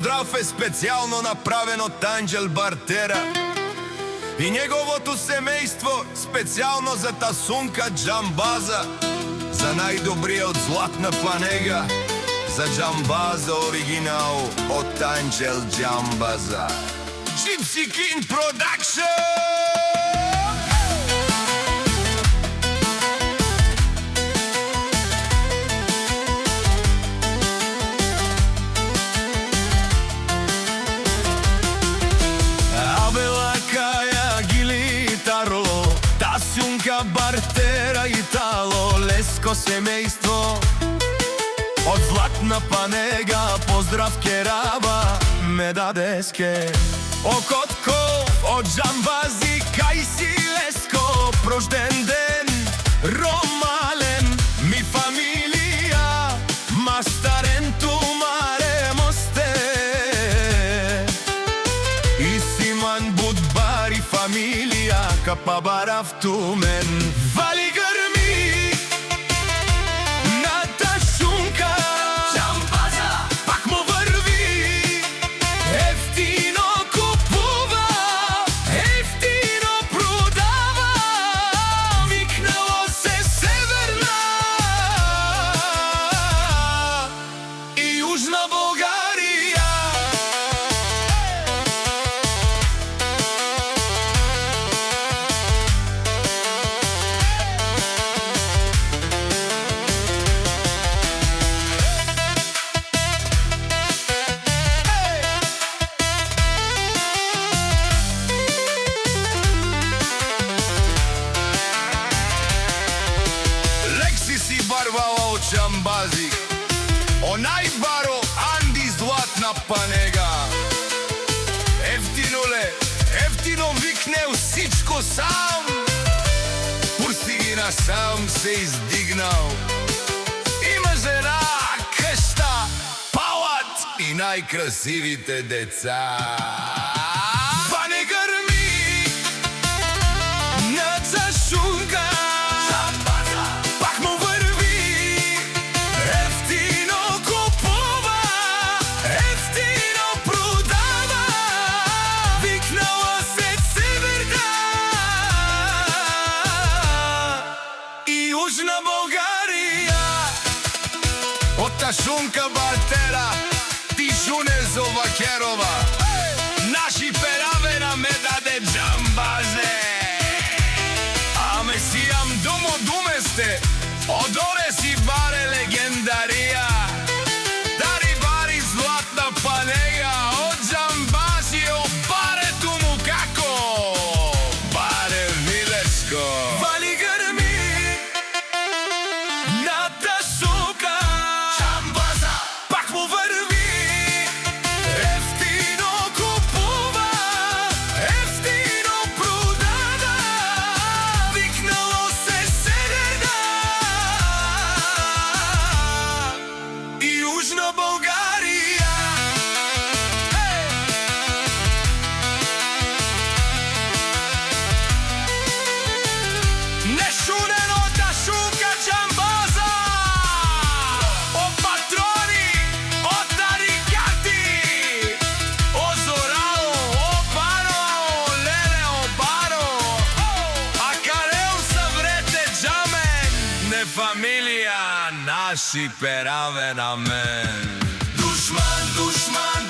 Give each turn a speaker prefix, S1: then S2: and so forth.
S1: Здрав е специјално направен од Анџел Бартера и неговото семејство, специјално за Тасунка Џамбаза, за најдобриот Златна Панега, за Џамбаза оригинал од Анџел Џамбаза. Gypsy King Production! Тасунка Бартера Итало, леско семејство од Златна Панега, поздрав керава ме дадеске. Окотко од Џамбази кај си леско, прожден ден ромален ми фамилија, мастарен тумаре мосте и симан будбари фамилија капа барав тумен. Вали грми на Тасунка Џамбаза, пак му врви, ефтино купува, ефтино продава, викнало се Северна и Јужна Българија. Барвала од Џамбази, онај баро Анди Златна Панега. Ефтинуле, ефтино викнеу сичко сам, Пурсигина сам се издигнал. Има жена, къща, палат и најкрасивите деца. Пане грми на Тасунка Џамбаза, пак му врви, ефтино купува, ефтино продава, викнала се Северна и Јужна Българија. Од Тасунка Бартера, Тишуне Зовакерова, наши перавена ме даде Џамбазе. Аме сијам домо думесте, одоре си баре легендарија. Дари бари Златна Панега, од Џамбази о барето му како баре вилешко. Вали грми на Тасунка Џамбаза, пак му врви, ефтино купува, ефтино продава, викнало се Северна и Јужна Българија. Нешунено Тасунка Џамбаза, о патрони, о тарикати, о Зорало, о Баро, о Леле, о Баро, а кареу са врете џамен, не фамилија, наши перавена мен. Душман, душман,